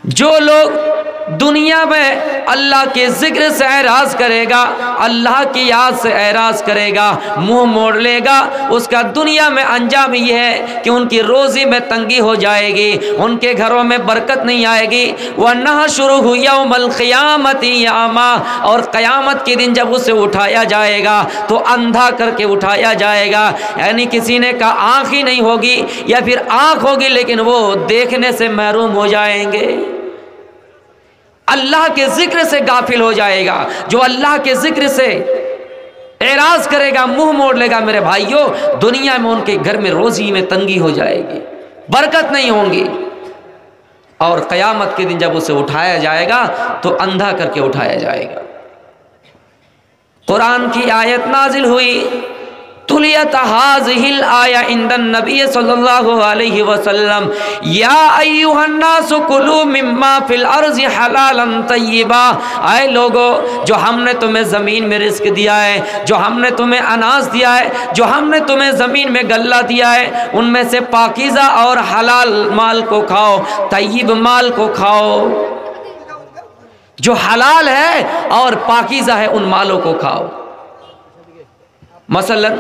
जो लोग दुनिया में अल्लाह के जिक्र से एराज करेगा, अल्लाह की याद से एराज करेगा, मुंह मोड़ लेगा, उसका दुनिया में अंजाम यह है कि उनकी रोज़ी में तंगी हो जाएगी, उनके घरों में बरकत नहीं आएगी। वरना शुरू हुई यौमल क़ियामती यामा, और क़यामत के दिन जब उसे उठाया जाएगा तो अंधा करके उठाया जाएगा। यानी किसी ने कहा आँख ही नहीं होगी, या फिर आँख होगी लेकिन वो देखने से महरूम हो जाएंगे, अल्लाह के जिक्र से गाफिल हो जाएगा। जो अल्लाह के जिक्र से एराज करेगा, मुंह मोड़ लेगा, मेरे भाइयों, दुनिया में उनके घर में रोजी में तंगी हो जाएगी, बरकत नहीं होंगी। और क़यामत के दिन जब उसे उठाया जाएगा तो अंधा करके उठाया जाएगा। कुरान की आयत नाजिल हुई, तुलियत हाज़िहिल आया इंदन नबी सल्लल्लाहु अलैहि वसल्लम, या अय्युहन्नासु कुलू मिम्मा फिल अर्ज़ि हलालन तय्यिबा। आए लोगो, जो हमने तुम्हें ज़मीन में रिज़्क दिया है, जो हमने तुम्हें अनाज दिया है, जो हमने तुम्हें ज़मीन में गल्ला दिया है, उनमें से पाकीज़ा और हलाल माल को खाओ, तय्यिब माल को खाओ। जो हलाल है और पाकीज़ा है उन मालों को खाओ। मसलन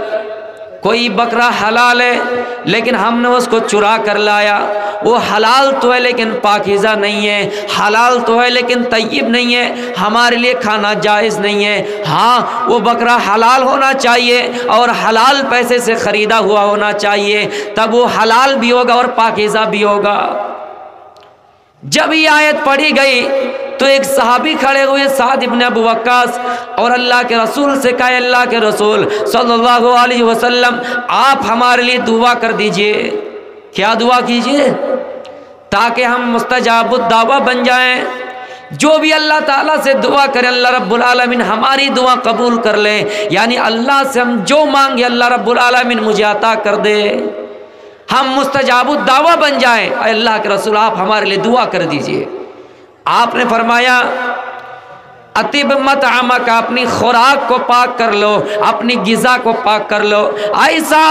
कोई बकरा हलाल है लेकिन हमने उसको चुरा कर लाया, वो हलाल तो है लेकिन पाकीज़ा नहीं है, हलाल तो है लेकिन तय्यब नहीं है, हमारे लिए खाना जायज़ नहीं है। हाँ, वो बकरा हलाल होना चाहिए और हलाल पैसे से ख़रीदा हुआ होना चाहिए, तब वो हलाल भी होगा और पाकीज़ा भी होगा। जब ये आयत पढ़ी गई तो एक सहाबी खड़े हुए, साद इब्न अबू वक्कास, और अल्लाह के रसूल से कहा, अल्लाह के रसूल सल्लल्लाहु अलैहि वसल्लम, आप हमारे लिए दुआ कर दीजिए। क्या दुआ कीजिए? ताकि हम मुस्तजाबुद दावा बन जाएं। जो भी अल्लाह ताला से दुआ करे, अल्लाह रब्बुल आलमीन हमारी दुआ कबूल कर ले। यानी अल्लाह से हम जो मांगे अल्लाह रब्बुल आलमीन मुझे अता कर दे, हम मुस्तजाबुद दावा बन जाएं। अल्लाह के रसूल आप हमारे लिए दुआ कर दीजिए। आपने फरमाया, अतिब मत आमक, अपनी खुराक को पाक कर लो, अपनी गिज़ा को पाक कर लो। ऐसा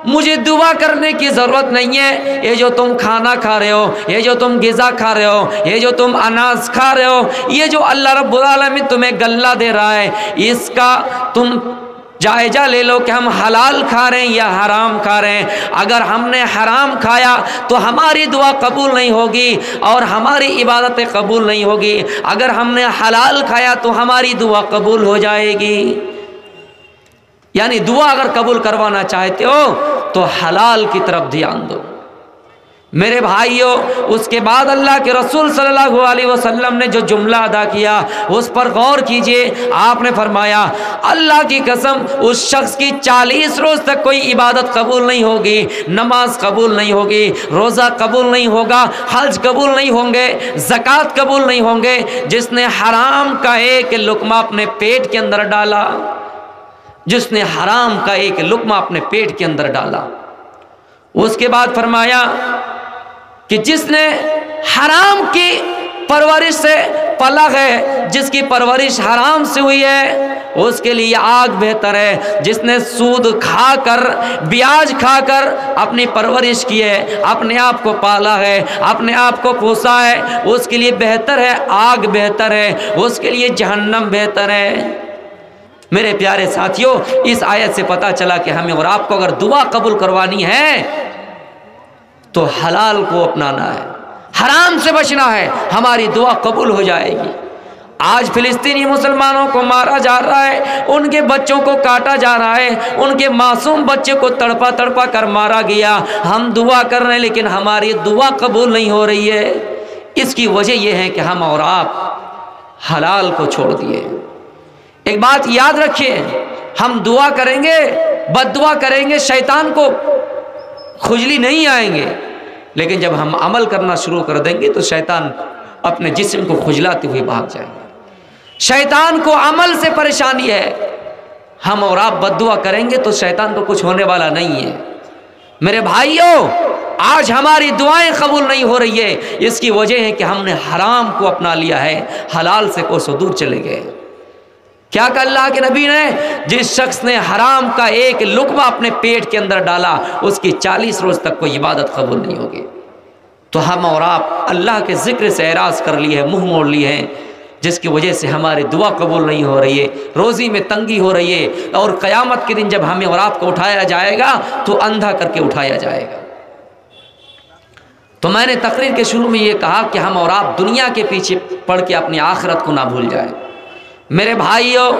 मुझे दुआ करने की ज़रूरत नहीं है। ये जो तुम खाना खा रहे हो, ये जो तुम गिज़ा खा रहे हो, ये जो तुम अनाज खा रहे हो, ये जो अल्लाह रब्बुल आलमीन तुम्हें गल्ला दे रहा है, इसका तुम जायजा ले लो कि हम हलाल खा रहे हैं या हराम खा रहे हैं। अगर हमने हराम खाया तो हमारी दुआ कबूल नहीं होगी और हमारी इबादतें कबूल नहीं होगी। अगर हमने हलाल खाया तो हमारी दुआ कबूल हो जाएगी। यानी दुआ अगर कबूल करवाना चाहते हो तो हलाल की तरफ ध्यान दो मेरे भाइयों। उसके बाद अल्लाह के रसूल सल्लल्लाहु अलैहि वसल्लम ने जो जुमला अदा किया उस पर गौर कीजिए। आपने फरमाया, अल्लाह की कसम, उस शख्स की 40 रोज़ तक कोई इबादत कबूल नहीं होगी, नमाज कबूल नहीं होगी, रोज़ा कबूल नहीं होगा, हज कबूल नहीं होंगे, ज़कात कबूल नहीं होंगे, जिसने हराम का एक लुक़मा अपने पेट के अंदर डाला, जिसने हराम का एक लुक़मा अपने पेट के अंदर डाला। उसके बाद फरमाया कि जिसने हराम की परवरिश से पला है, जिसकी परवरिश हराम से हुई है, उसके लिए आग बेहतर है। जिसने सूद खाकर, ब्याज खाकर अपनी परवरिश की है, अपने आप को पाला है, अपने आप को पोसा है, उसके लिए बेहतर है, आग बेहतर है, उसके लिए जहन्नम बेहतर है। मेरे प्यारे साथियों, इस आयत से पता चला कि हमें और आपको अगर दुआ कबूल करवानी है तो हलाल को अपनाना है, हराम से बचना है, हमारी दुआ कबूल हो जाएगी। आज फिलिस्तीनी मुसलमानों को मारा जा रहा है, उनके बच्चों को काटा जा रहा है, उनके मासूम बच्चे को तड़पा तड़पा कर मारा गया। हम दुआ कर रहे हैं लेकिन हमारी दुआ कबूल नहीं हो रही है। इसकी वजह यह है कि हम और आप हलाल को छोड़ दिए। एक बात याद रखिए, हम दुआ करेंगे, बद्दुआ करेंगे, शैतान को खुजली नहीं आएंगे, लेकिन जब हम अमल करना शुरू कर देंगे तो शैतान अपने जिस्म को खुजलाते हुए भाग जाएंगे। शैतान को अमल से परेशानी है। हम और आप बद्दुआ करेंगे तो शैतान को कुछ होने वाला नहीं है। मेरे भाइयों, आज हमारी दुआएं कबूल नहीं हो रही है, इसकी वजह है कि हमने हराम को अपना लिया है, हलाल से कोसों दूर चले गए। क्या कहा अल्लाह के नबी ने? जिस शख्स ने हराम का एक लुक़मा अपने पेट के अंदर डाला, उसकी 40 रोज़ तक कोई इबादत कबूल नहीं होगी। तो हम और आप अल्लाह के ज़िक्र से एराज़ कर लिए हैं, मुँह मोड़ लिए हैं, जिसकी वजह से हमारी दुआ कबूल नहीं हो रही है, रोज़ी में तंगी हो रही है। और क़यामत के दिन जब हमें और आपको उठाया जाएगा तो अंधा करके उठाया जाएगा। तो मैंने तकरीर के शुरू में ये कहा कि हम और आप दुनिया के पीछे पड़ के अपनी आखिरत को ना भूल जाए। मेरे भाइयों,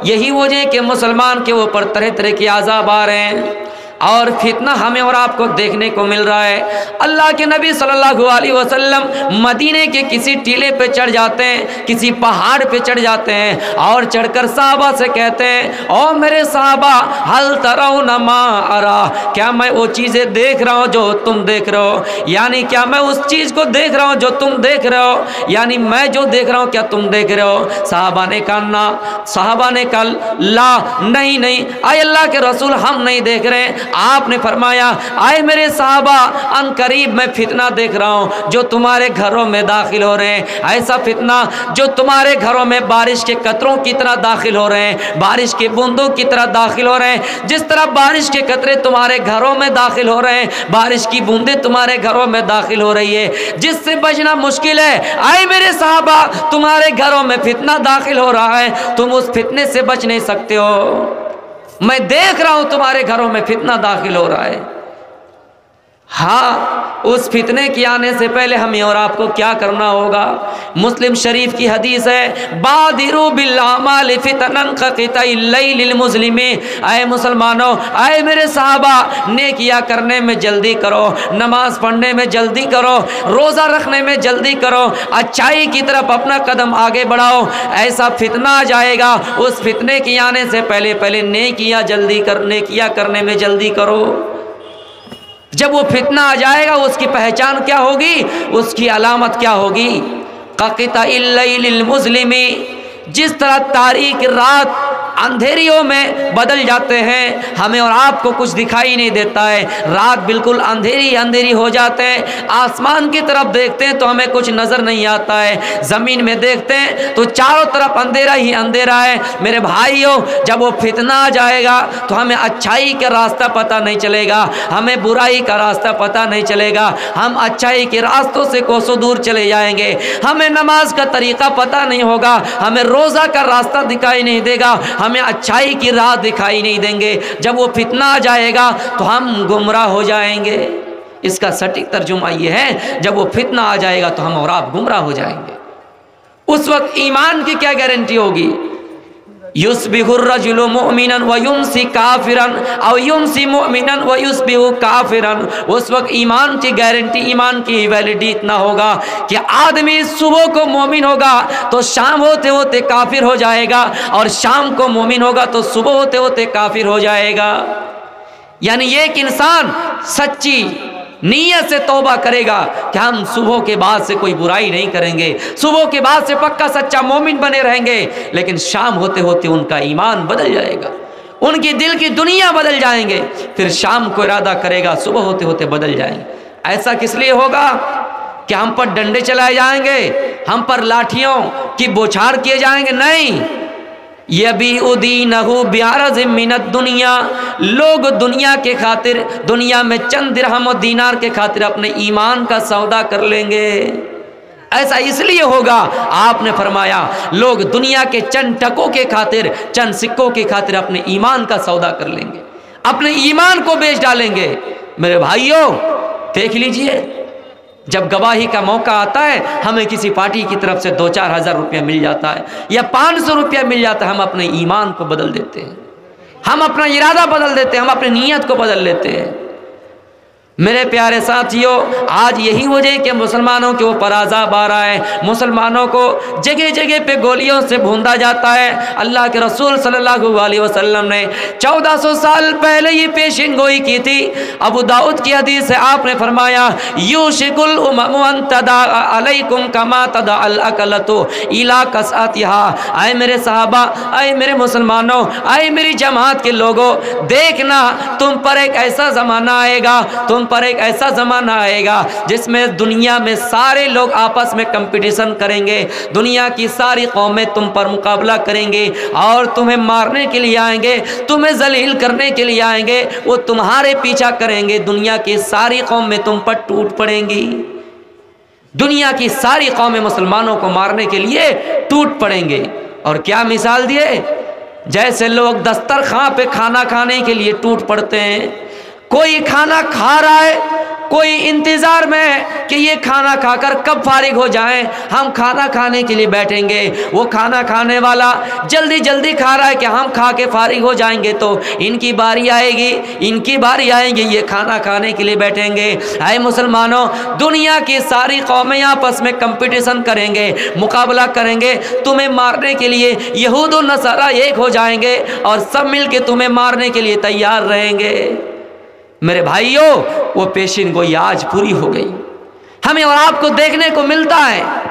यही वजह कि मुसलमान के ऊपर तरह तरह के आज़ाब आ रहे हैं और फितना हमें और आपको देखने को मिल रहा है। अल्लाह के नबी सल्लल्लाहु अलैहि वसल्लम मदीने के किसी टीले पे चढ़ जाते हैं, किसी पहाड़ पे चढ़ जाते हैं और चढ़कर साहबा से कहते हैं, ओ मेरे साहबा, हल तरौना मा अरा, क्या मैं वो चीज़ें देख रहा हूँ जो तुम देख रहे हो? यानी क्या मैं उस चीज़ को देख रहा हूँ जो तुम देख रहे हो? यानी मैं जो देख रहा हूँ क्या तुम देख रहे हो? साहबा ने कहा ना। साहबा ने कहा ला, नहीं नहीं, आए अल्लाह के रसूल, हम नहीं देख रहे हैं। आपने फरमाया, आए मेरे साहबा, अन करीब मैं फितना देख रहा हूँ जो तुम्हारे घरों में दाखिल हो रहे हैं। ऐसा फितना जो तुम्हारे घरों में बारिश के कतरों की तरह दाखिल हो रहे हैं, बारिश के बूंदों की तरह दाखिल हो रहे हैं। जिस तरह बारिश के कतरे तुम्हारे घरों में दाखिल हो रहे हैं, बारिश की बूंदें तुम्हारे घरों में दाखिल हो रही है, जिससे बचना मुश्किल है। आए मेरे साहबा, तुम्हारे घरों में फितना दाखिल हो रहा है, तुम उस फितने से बच नहीं सकते हो। मैं देख रहा हूं तुम्हारे घरों में फितना दाखिल हो रहा है। हाँ, उस फितने के आने से पहले हमें और आपको क्या करना होगा? मुस्लिम शरीफ की हदीस है, बादिरू बिल आमाल फितनन कक़िताइल लैलिल मुस्लिमी। आए मुसलमानों, आए मेरे साहबा, नेकिया करने में जल्दी करो, नमाज पढ़ने में जल्दी करो, रोज़ा रखने में जल्दी करो, अच्छाई की तरफ अपना कदम आगे बढ़ाओ। ऐसा फितना आ जाएगा, उस फितने के आने से पहले पहले नेकिया करने में जल्दी करो। जब वो फितना आ जाएगा, उसकी पहचान क्या होगी, उसकी अलामत क्या होगी? क़क़िताइल लैलिल मुज़लिमी, जिस तरह तारीक रात अंधेरियों में बदल जाते हैं, हमें और आपको कुछ दिखाई नहीं देता है, रात बिल्कुल अंधेरी अंधेरी हो जाते हैं। आसमान की तरफ देखते हैं तो हमें कुछ नज़र नहीं आता है, ज़मीन में देखते हैं तो चारों तरफ अंधेरा ही अंधेरा है। मेरे भाइयों, जब वो फितना आ जाएगा तो हमें अच्छाई का रास्ता पता नहीं चलेगा, हमें बुराई का रास्ता पता नहीं चलेगा, हम अच्छाई के रास्तों से कोसों दूर चले जाएंगे, हमें नमाज का तरीक़ा पता नहीं होगा, हमें रोज़ा का रास्ता दिखाई नहीं देगा, हमें अच्छाई की राह दिखाई नहीं देंगे। जब वो फितना आ जाएगा तो हम गुमराह हो जाएंगे। इसका सटीक तर्जुमा ये है, जब वो फितना आ जाएगा तो हम और आप गुमराह हो जाएंगे। उस वक्त ईमान की क्या गारंटी होगी? युस्बिहुर रजुलु मुमिनन व युमसी काफिरन औ युमसी मुमिनन व युस्बिहु काफिरन। उस वक्त ईमान की गारंटी, ईमान की वैलिडिटी इतना होगा कि आदमी सुबह को मोमिन होगा तो शाम होते होते काफिर हो जाएगा, और शाम को मोमिन होगा तो सुबह होते होते काफिर हो जाएगा। यानी एक इंसान सच्ची नीयत से तौबा करेगा कि हम सुबह के बाद से कोई बुराई नहीं करेंगे, सुबह के बाद से पक्का सच्चा मोमिन बने रहेंगे, लेकिन शाम होते होते उनका ईमान बदल जाएगा, उनकी दिल की दुनिया बदल जाएंगे, फिर शाम को इरादा करेगा सुबह होते होते बदल जाएंगे। ऐसा किस लिए होगा कि हम पर डंडे चलाए जाएंगे, हम पर लाठियों की बौछार किए जाएंगे? नहीं, यबीउदीनहु बिअरज़िम मिनद दुनिया, लोग दुनिया के खातिर, दुनिया में चंद दिरहम और दीनार के खातिर अपने ईमान का सौदा कर लेंगे। ऐसा इसलिए होगा, आपने फरमाया लोग दुनिया के चंद टकों के खातिर, चंद सिक्कों के खातिर अपने ईमान का सौदा कर लेंगे, अपने ईमान को बेच डालेंगे। मेरे भाइयों, देख लीजिए, जब गवाही का मौका आता है, हमें किसी पार्टी की तरफ से 2-4 हज़ार रुपया मिल जाता है या 500 रुपया मिल जाता है, हम अपने ईमान को बदल देते हैं, हम अपना इरादा बदल देते हैं, हम अपनी नीयत को बदल लेते हैं। मेरे प्यारे साथियों, आज यही वजह कि मुसलमानों के ऊपर अज़ाब आ रहा है, मुसलमानों को जगह जगह पे गोलियों से भूंदा जाता है। अल्लाह के रसूल सल्लल्लाहु अलैहि वसल्लम ने 1400 साल पहले ये पेशिन गोई की थी। अबू दाऊद की हदीस है, आपने फरमाया यूशिकुल उममु अन तदा अलैकुम कमा तदा अल अकलतु इला कसअतिहा। आए मेरे सहाबा, आए मेरे मुसलमानों, आए मेरी जमात के लोगों, देखना तुम पर एक ऐसा ज़माना आएगा, तुम पर एक ऐसा ज़माना आएगा जिसमें दुनिया में सारे लोग आपस में कंपटीशन करेंगे, दुनिया की सारी कौमें तुम पर मुकाबला करेंगे और तुम्हें मारने के लिए आएंगे, तुम्हें जलील करने के लिए आएंगे, वो तुम्हारे पीछा करेंगे, दुनिया की सारी कौमें तुम पर टूट पड़ेंगी। दुनिया की सारी कौमें मुसलमानों को मारने के लिए टूट पड़ेंगे। और क्या मिसाल दिए, जैसे लोग दस्तरखां पे खाना खाने के लिए टूट पड़ते हैं। कोई खाना खा रहा है, कोई इंतजार में है कि ये खाना खाकर कब फारिग हो जाएं, हम खाना खाने के लिए बैठेंगे। वो खाना खाने वाला जल्दी जल्दी खा रहा है कि हम खा के फारिग हो जाएंगे तो इनकी बारी आएगी, इनकी बारी आएगी, ये खाना खाने के लिए बैठेंगे। आए मुसलमानों, दुनिया की सारी कौमें आपस में कंपटीशन करेंगे, मुकाबला करेंगे तुम्हें मारने के लिए। यहूद और नसारा एक हो जाएंगे और सब मिलके तुम्हें मारने के लिए तैयार रहेंगे। मेरे भाइयों, वो पेशिन गोई आज पूरी हो गई, हमें और आपको देखने को मिलता है।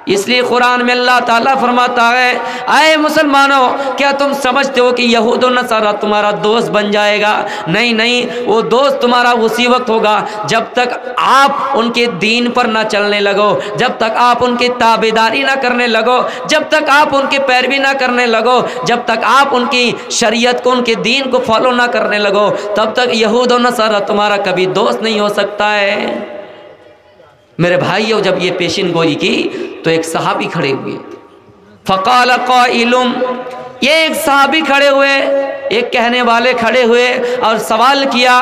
इसलिए कुरान में अल्लाह ताला फरमाता है, आए मुसलमानों, क्या तुम समझते हो कि यहूद और नसारा तुम्हारा दोस्त बन जाएगा? नहीं नहीं, वो दोस्त तुम्हारा उसी वक्त होगा जब तक आप उनके दीन पर ना चलने लगो, जब तक आप उनकी ताबेदारी ना करने लगो, जब तक आप उनकी पैरवी ना करने लगो, जब तक आप उनकी शरीयत को, उनके दीन को फॉलो ना करने लगो, तब तक यहूद और नसारा तुम्हारा कभी दोस्त नहीं हो सकता है। मेरे भाइयों, जब ये पेशिन गोई की तो एक सहाबी खड़े हुए, फ़क़ाल क़ाइलुम, ये एक सहाबी खड़े हुए, एक कहने वाले खड़े हुए और सवाल किया,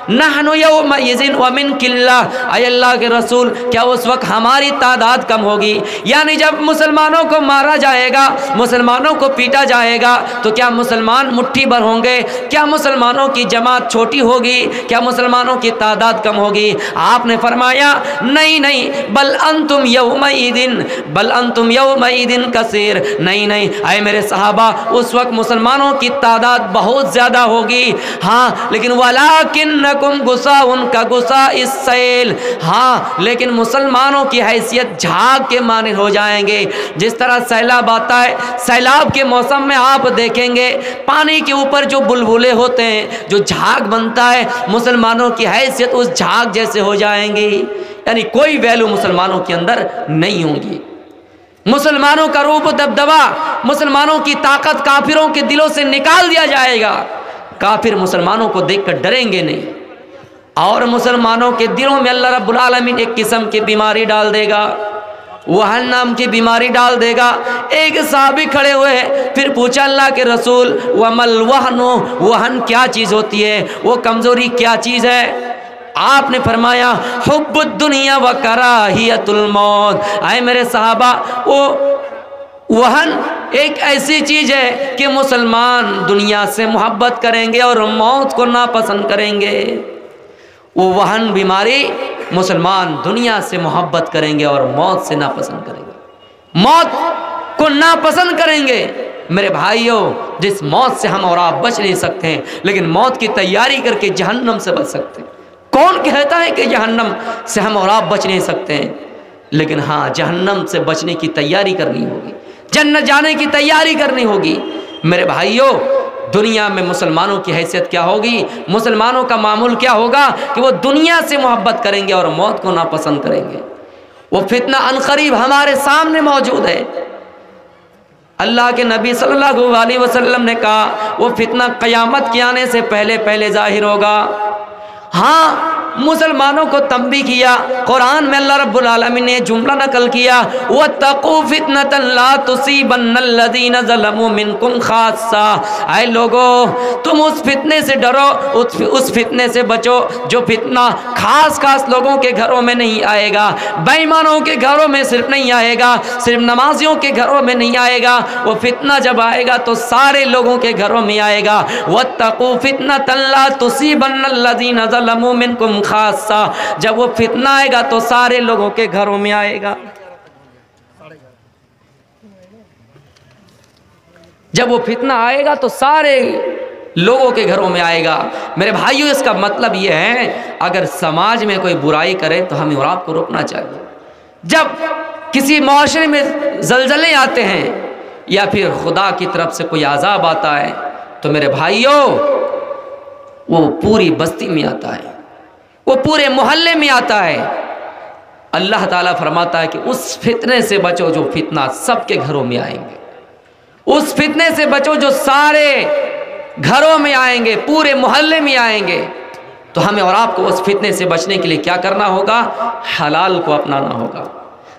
नहनु यौमइज़िन व मिन किल्ला, अय अल्लाह के रसूल, क्या उस वक्त हमारी तादाद कम होगी? यानी जब मुसलमानों को मारा जाएगा, मुसलमानों को पीटा जाएगा, तो क्या मुसलमान मुट्ठी भर होंगे? क्या मुसलमानों की जमात छोटी होगी? क्या मुसलमानों की तादाद कम होगी? आपने फरमाया नहीं नहीं, बल अंतुम यौमइज़िन कसीर, नहीं नहीं, अय मेरे सहाबा, उस वक्त मुसलमानों की तादाद बहुत ज़्यादा होगी। हाँ, लेकिन वलाकिन गुस्सा उनका गुस्सा इस सैल, हाँ, लेकिन मुसलमानों की हैसियत झाग के माने हो जाएंगे। जिस तरह सैलाब आता है, सैलाब के मौसम में आप देखेंगे पानी के ऊपर जो बुलबुले होते हैं, जो झाग बनता है, मुसलमानों की हैसियत उस झाग जैसे हो जाएंगी। यानी कोई वैल्यू मुसलमानों के अंदर नहीं होगी। मुसलमानों का रूप दबदबा, मुसलमानों की ताकत काफिरों के दिलों से निकाल दिया जाएगा। काफिर मुसलमानों को देखकर डरेंगे नहीं, और मुसलमानों के दिलों में अल्लाह रब्बुल आलमीन एक किस्म की बीमारी डाल देगा, वहन नाम की बीमारी डाल देगा। एक साहबी खड़े हुए, फिर पूछा अल्लाह के रसूल, वमल वहनो, वहन क्या चीज़ होती है, वो कमज़ोरी क्या चीज़ है? आपने फरमाया हुब्बुद दुनिया व कराहियतुल मौत। आए मेरे सहाबा, वो वहन एक ऐसी चीज़ है कि मुसलमान दुनिया से मोहब्बत करेंगे और मौत को नापसंद करेंगे। वो वहन बीमारी, मुसलमान दुनिया से मोहब्बत करेंगे और मौत से नापसंद करेंगे, मौत को नापसंद करेंगे। मेरे भाइयों, जिस मौत से हम और आप बच नहीं सकते हैं, लेकिन मौत की तैयारी करके जहन्नम से बच सकते हैं। कौन कहता है कि जहन्नम से हम और आप बच नहीं सकते हैं? लेकिन हाँ, जहन्नम से बचने की तैयारी करनी होगी, जन्नत जाने की तैयारी करनी होगी। मेरे भाइयों, दुनिया में मुसलमानों की हैसियत क्या होगी, मुसलमानों का मामूल क्या होगा कि वो दुनिया से मोहब्बत करेंगे और मौत को नापसंद करेंगे। वो फितना अनकरीब हमारे सामने मौजूद है। अल्लाह के नबी सल्लल्लाहु अलैहि वसल्लम ने कहा, वो फितना क़यामत के आने से पहले पहले जाहिर होगा। हाँ, मुसलमानों को तंबी किया। कुरान में अल्लाह रब्बुल आलमीन ने जुमला नकल किया, वत्तक़ू फितनतन ला तुसीबन्नल्लज़ीना ज़लमू मिनकुम खास्सा। ऐ लोगों, तुम उस फितने से डरो, उस फितने से बचो जो फितना खास खास लोगों के घरों में नहीं आएगा, बेईमानों के घरों में सिर्फ नहीं आएगा, सिर्फ नमाजियों के घरों में नहीं आएगा। वो फितना जब आएगा तो सारे लोगों के घरों में आएगा। वत्तक़ू फितनतन ला तुसीबन्नल्लज़ीना ज़लमू मिनकुम खासा, जब वो फितना आएगा तो सारे लोगों के घरों में आएगा। जब वो फितना आएगा तो सारे लोगों के घरों में आएगा। मेरे भाइयों, इसका मतलब ये है, अगर समाज में कोई बुराई करे तो हमें और आपको रोकना चाहिए। जब किसी माशरे में जलजले आते हैं या फिर खुदा की तरफ से कोई अजाब आता है, तो मेरे भाइयों, वो पूरी बस्ती में आता है, वो पूरे मोहल्ले में आता है। अल्लाह ताला फरमाता है कि उस फितने से बचो जो फितना सबके घरों में आएंगे, उस फितने से बचो जो सारे घरों में आएंगे, पूरे मोहल्ले में आएंगे। तो हमें और आपको उस फितने से बचने के लिए क्या करना होगा? हलाल को अपनाना होगा।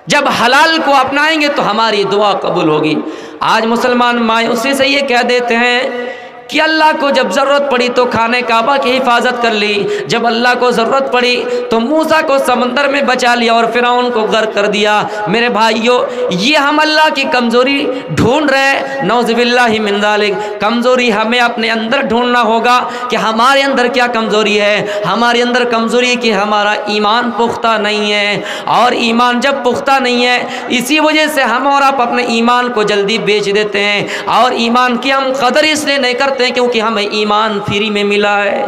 जब हलाल को अपनाएंगे तो हमारी दुआ कबूल होगी। आज मुसलमान मायूसी से ये कह देते हैं कि अल्लाह को जब ज़रूरत पड़ी तो खाने काबा की हिफाजत कर ली, जब अल्लाह को ज़रूरत पड़ी तो मूसा को समंदर में बचा लिया और फिरौन को गर्क कर दिया। मेरे भाइयों, ये हम अल्लाह की कमज़ोरी ढूंढ रहे हैं, नौज़ुबिल्लाहि मिन ज़ालिक। कमज़ोरी हमें अपने अंदर ढूंढना होगा कि हमारे अंदर क्या कमज़ोरी है। हमारे अंदर कमज़ोरी है कि हमारा ईमान पुख्ता नहीं है, और ईमान जब पुख्ता नहीं है इसी वजह से हम और आप अपने ईमान को जल्दी बेच देते हैं, और ईमान की हम कदर इसलिए नहीं करते क्योंकि हमें ईमान फ्री में मिला है,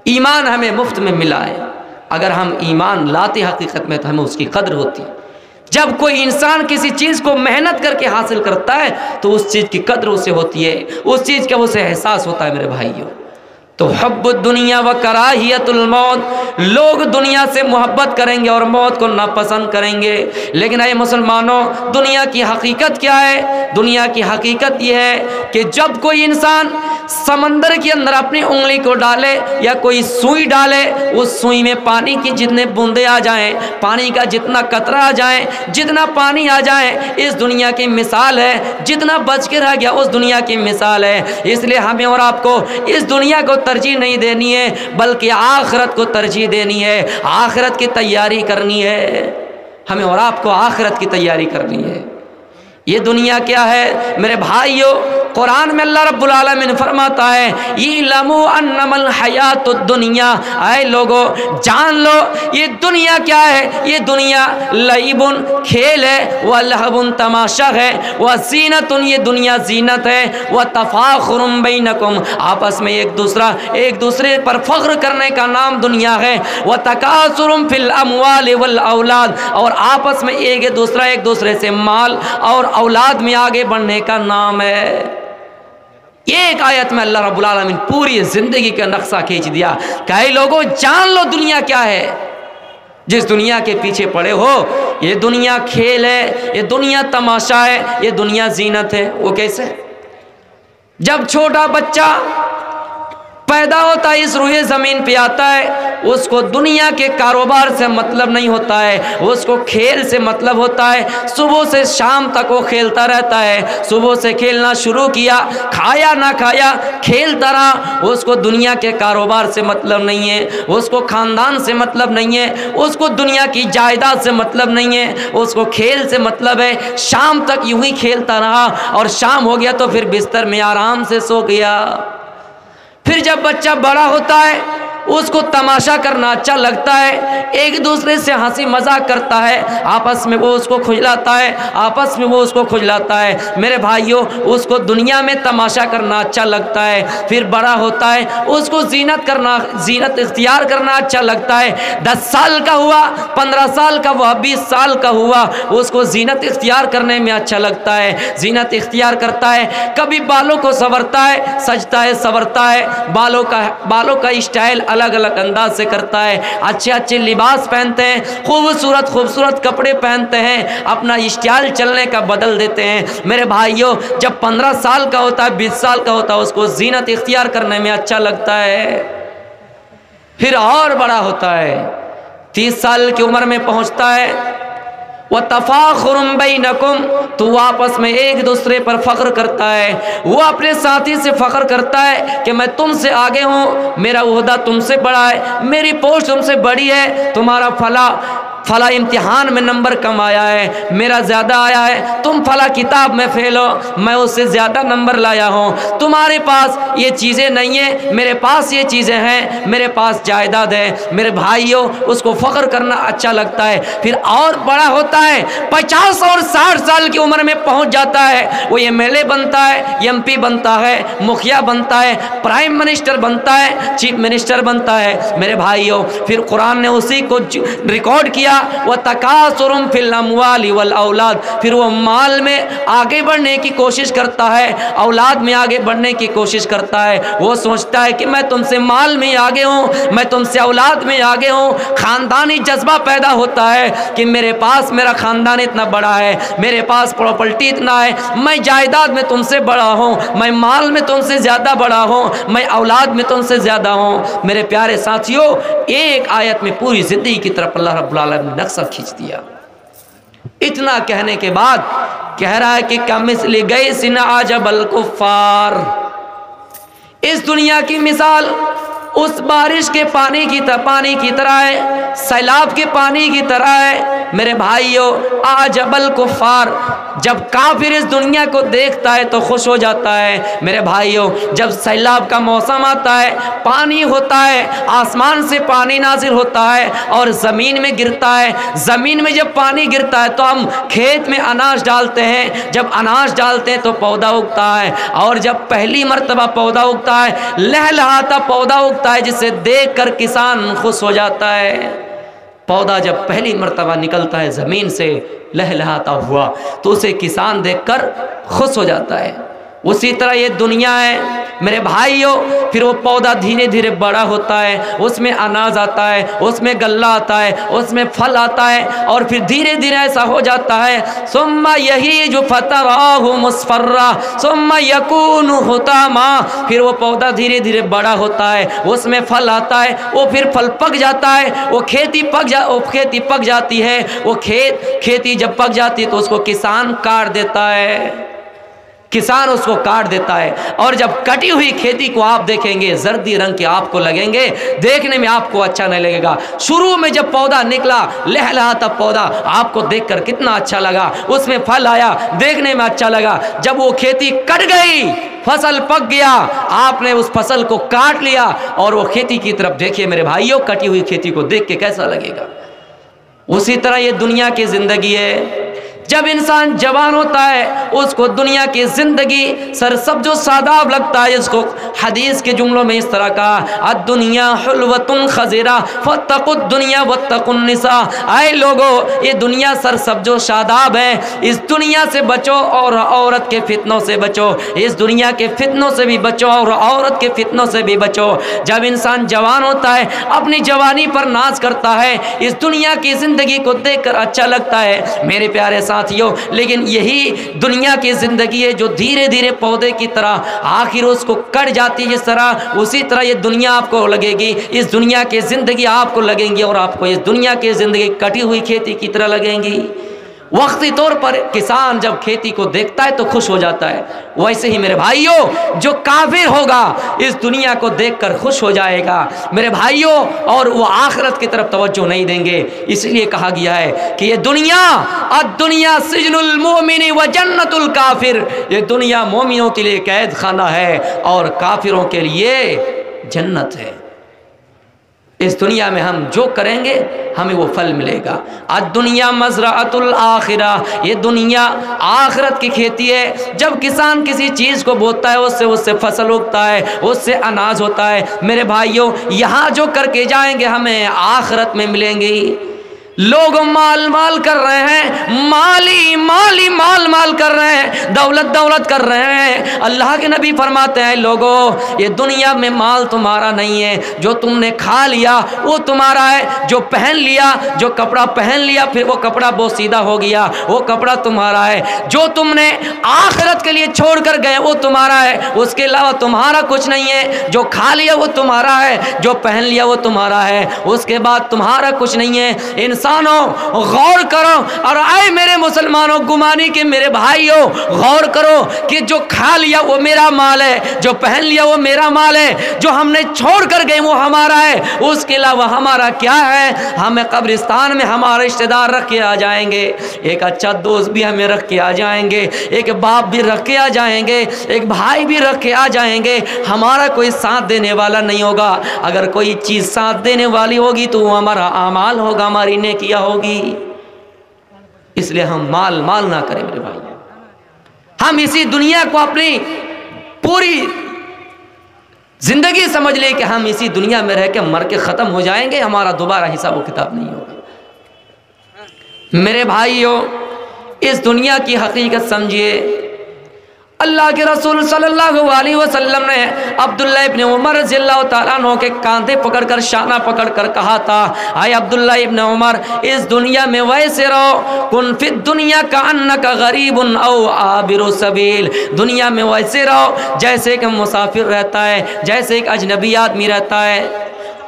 ईमान हमें मुफ्त में मिला है। अगर हम ईमान लाते हकीकत में तो हमें उसकी कदर होती। जब कोई इंसान किसी चीज़ को मेहनत करके हासिल करता है तो उस चीज़ की कदर उसे होती है, उस चीज़ का उसे एहसास होता है। मेरे भाइयों, तो हब्बुद दुनिया व कराहियतुल मौत, लोग दुनिया से मोहब्बत करेंगे और मौत को नापसंद करेंगे। लेकिन ऐ मुसलमानों, दुनिया की हकीकत क्या है? दुनिया की हकीकत यह है कि जब कोई इंसान समंदर के अंदर अपनी उंगली को डाले या कोई सुई डाले, उस सुई में पानी की जितने बूंदे आ जाएं, पानी का जितना कतरा आ जाए, जितना पानी आ जाए, इस दुनिया की मिसाल है। जितना बच के रह गया उस दुनिया की मिसाल है। इसलिए हमें और आपको इस दुनिया को तरजीह नहीं देनी है, बल्कि आखिरत को तरजीह देनी है, आखिरत की तैयारी करनी है। हमें और आपको आखिरत की तैयारी करनी है। ये दुनिया क्या है मेरे भाइयों? कुरान में अल्लाह रब्बुल आलमीन फरमाता है, इलमु अन्नमल हयातुद दुनिया, ऐ लोगो जान लो ये दुनिया क्या है। ये दुनिया लईबुन खेल है, व लहबुन तमाशा है, व जीनतुन ये दुनिया जीनत है, व तफाखुरुम बैनकुम आपस में एक दूसरे पर फख्र करने का नाम दुनिया है, व तकासुरुम फिल अमवाल वल औलाद और आपस में एक दूसरे से माल और औलाद में आगे बढ़ने का नाम है। एक आयत में अल्लाह रब्बुल आलमीन पूरी जिंदगी का नक्शा खींच दिया। कई लोगों जान लो दुनिया क्या है। जिस दुनिया के पीछे पड़े हो, ये दुनिया खेल है, ये दुनिया तमाशा है, ये दुनिया जीनत है। वो कैसे? जब छोटा बच्चा पैदा होता है, इस रूहे ज़मीन पे आता है, उसको दुनिया के कारोबार से मतलब नहीं होता है, उसको खेल से मतलब होता है। सुबह से शाम तक वो खेलता रहता है। सुबह से खेलना शुरू किया, खाया ना खाया खेलता रहा। उसको दुनिया के कारोबार से मतलब नहीं है, उसको ख़ानदान से मतलब नहीं है, उसको दुनिया की जायदाद से मतलब नहीं है, उसको खेल से मतलब है। शाम तक यूं ही खेलता रहा और शाम हो गया तो फिर बिस्तर में आराम से सो गया। फिर जब बच्चा बड़ा होता है उसको तमाशा करना अच्छा लगता है, एक दूसरे से हंसी मजाक करता है, आपस में वो उसको खुजलाता है, आपस में वो उसको खुजलाता है। मेरे भाइयों, उसको दुनिया में तमाशा करना अच्छा लगता है। फिर बड़ा होता है उसको जीनत इख्तियार करना अच्छा लगता है। 10 साल का हुआ, 15 साल का हुआ, 20 साल का हुआ, उसको जीनत इख्तियार करने में अच्छा लगता है। जीनत इख्तियार करता है, कभी बालों को संवरता है, सजता है, संवरता है, बालों का स्टाइल अलग अलग अंदाज से करता है, अच्छे अच्छे लिबास पहनते हैं, खूबसूरत कपड़े पहनते हैं, अपना स्टाइल चलने का बदल देते हैं। मेरे भाइयों, जब 15 साल का होता है, 20 साल का होता है, उसको जीनत इख्तियार करने में अच्छा लगता है। फिर और बड़ा होता है, 30 साल की उम्र में पहुंचता है, वह तफाखुरुम बैनकुम, तो वो आपस में एक दूसरे पर फ़ख्र करता है। वो अपने साथी से फ़ख्र करता है कि मैं तुमसे आगे हूँ, मेरा ओहदा तुमसे बड़ा है, मेरी पोस्ट तुमसे बड़ी है, तुम्हारा फला इम्तिहान में नंबर कम आया है, मेरा ज़्यादा आया है, तुम फला किताब में फेल हो, मैं उससे ज़्यादा नंबर लाया हूँ, तुम्हारे पास ये चीज़ें नहीं है, मेरे पास ये चीज़ें हैं, मेरे पास जायदाद है। मेरे भाइयों, उसको फ़ख्र करना अच्छा लगता है। फिर और बड़ा होता है, 50 और 60 साल की उम्र में पहुँच जाता है, वो MLA बनता है, MP बनता है, मुखिया बनता है, प्राइम मिनिस्टर बनता है, चीफ मिनिस्टर बनता है। मेरे भाइयों, फिर कुरान ने उसी को रिकॉर्ड किया, वह तकासुरुम फिल अमवाल वल औलाद, फिर वो माल में आगे बढ़ने की कोशिश करता है, औलाद में आगे बढ़ने की कोशिश करता है। वो सोचता है कि मैं तुमसे माल में आगे हूँ, मैं तुमसे औलाद में आगे हूँ। खानदानी जज्बा पैदा होता है कि मेरे पास मेरा खानदान इतना बड़ा है, मेरे पास प्रॉपर्टी इतना है, मैं जायदाद में तुमसे बड़ा हूँ, मैं माल में तुमसे ज़्यादा बड़ा हूँ, मैं औलाद में तुमसे ज़्यादा हूँ। मेरे प्यारे साथियों, एक आयत में पूरी ज़िंदगी की तरफ अल्लाह रब्बुल आलमीन ने नक्शा खींच दिया। इतना कहने के बाद कह रहा है कि कमिस्ली गैसिन आजबल कुफ्फार, इस दुनिया की मिसाल उस बारिश के पानी की तरह है, सैलाब के पानी की तरह है। मेरे भाइयों, आजबल कुफ्फार, जब काफिर इस दुनिया को देखता है तो खुश हो जाता है। मेरे भाइयों, जब सैलाब का मौसम आता है, पानी होता है, आसमान से पानी नाजिल होता है और ज़मीन में गिरता है। ज़मीन में जब पानी गिरता है तो हम खेत में अनाज डालते हैं, जब अनाज डालते हैं तो पौधा उगता है, और जब पहली मर्तबा पौधा उगता है, लहलहाता पौधा उगता है, जिसे देखकर किसान खुश हो जाता है। पौधा जब पहली मर्तबा निकलता है ज़मीन से लहलहाता हुआ तो उसे किसान देखकर खुश हो जाता है। उसी तरह ये दुनिया है मेरे भाइयों, फिर वो पौधा धीरे धीरे बड़ा होता है, उसमें अनाज आता है, उसमें गल्ला आता है, उसमें फल आता है, और फिर धीरे धीरे ऐसा हो जाता है। सुम्मा यही जो फतराहु मुस्फर्रा सुम्मा यकूनु हुतामा, फिर वो पौधा धीरे धीरे बड़ा होता है, उसमें फल आता है, वो फिर फल पक जाता है, वो खेती पक जाती है, वो खेती जब पक जाती है तो उसको किसान काट देता है, किसान उसको काट देता है। और जब कटी हुई खेती को आप देखेंगे, जर्दी रंग के आपको लगेंगे, देखने में आपको अच्छा नहीं लगेगा। शुरू में जब पौधा निकला लहलहाता पौधा आपको देखकर कितना अच्छा लगा, उसमें फल आया, देखने में अच्छा लगा। जब वो खेती कट गई, फसल पक गया, आपने उस फसल को काट लिया और वो खेती की तरफ देखिए मेरे भाइयों, कटी हुई खेती को देख के कैसा लगेगा। उसी तरह ये दुनिया की जिंदगी है। जब इंसान जवान होता है उसको दुनिया की जिंदगी सरसब्जो सादाब लगता है। इसको हदीस के जुमलों में इस तरह कहा, अद्दुनिया हुल्वतुन खज़ीरा फत्तकुद दुनिया वत्तकुन निसा। आए लोगों, ये दुनिया सरसब्जो शादाब है, इस दुनिया से बचो और औरत के फितनों से बचो, इस दुनिया के फितनों से भी बचो और औरत के फितनों से भी बचो। जब इंसान जवान होता है, अपनी जवानी पर नाज करता है, इस दुनिया की जिंदगी को देखकर अच्छा लगता है मेरे प्यारे साथियों। लेकिन यही दुनिया की जिंदगी है जो धीरे धीरे पौधे की तरह आखिर उसको कट जाती है जिस तरह, उसी तरह ये दुनिया आपको लगेगी, इस दुनिया की जिंदगी आपको लगेंगी और आपको इस दुनिया की जिंदगी कटी हुई खेती की तरह लगेंगी। वक्ती तौर पर किसान जब खेती को देखता है तो खुश हो जाता है, वैसे ही मेरे भाइयों जो काफिर होगा इस दुनिया को देखकर खुश हो जाएगा मेरे भाइयों, और वो आखिरत की तरफ तवज्जो नहीं देंगे। इसलिए कहा गया है कि ये दुनिया अद्दुनिया सिजनुल मोमिनी व जन्नतुल काफिर, ये दुनिया मोमिनों के लिए कैद खाना है और काफिरों के लिए जन्नत है। इस दुनिया में हम जो करेंगे हमें वो फल मिलेगा। अद्दुनिया मज़राअतुल आखिरा, ये दुनिया आखिरत की खेती है। जब किसान किसी चीज़ को बोता है उससे फसल उगता है, उससे अनाज होता है। मेरे भाइयों, यहाँ जो करके जाएंगे हमें आखिरत में मिलेंगे। लोग माल माल कर रहे हैं, माल कर रहे हैं, दौलत कर रहे हैं। अल्लाह के नबी फरमाते हैं, लोगों ये दुनिया में माल तुम्हारा नहीं है, जो तुमने खा लिया वो तुम्हारा है, जो पहन लिया, जो कपड़ा पहन लिया फिर वो कपड़ा बोसीदा हो गया, वो कपड़ा तुम्हारा है। जो तुमने आखिरत के लिए छोड़ कर गए वो तुम्हारा है, उसके अलावा तुम्हारा कुछ नहीं है। जो खा लिया वो तुम्हारा है, जो पहन लिया वो तुम्हारा है, उसके बाद तुम्हारा कुछ नहीं है। इंसानों गौर करो, और आए मेरे मुसलमानों गुमानी के मेरे भाइयों गौर करो कि जो खा लिया वो मेरा माल है, जो पहन लिया वो मेरा माल है, जो हमने छोड़ कर गए वो हमारा है, उसके अलावा हमारा क्या है। हमें कब्रिस्तान में हमारे रिश्तेदार रख के आ जाएंगे, एक अच्छा दोस्त भी हमें रख के आ जाएंगे, एक बाप भी रख के आ जाएंगे, एक भाई भी रख के आ जाएंगे, हमारा कोई साथ देने वाला नहीं होगा। अगर कोई चीज़ साथ देने वाली होगी तो वो हमारा आमाल होगा, हमारी नेकिया होगी। इसलिए हम माल ना करें मेरे भाई, हम इसी दुनिया को अपनी पूरी जिंदगी समझ लें कि हम इसी दुनिया में रह के मर के ख़त्म हो जाएंगे, हमारा दोबारा हिसाब व किताब नहीं होगा। मेरे भाइयों, इस दुनिया की हकीकत समझिए। अल्लाह के रसूल सल्लल्लाहु अलैहि वसल्लम ने अब्दुल्ला इब्न उमर रज़ियल्लाहु तआला अन्हु के कांधे पकड़कर शाना पकड़कर कहा था, आए अब्दुल्ला इब्न उमर, इस दुनिया में वैसे रहो, कुन फिद दुनिया का अन्नका गरीबुन औ आबिरु सबील, दुनिया में वैसे रहो जैसे कि मुसाफिर रहता है, जैसे एक अजनबी आदमी रहता है।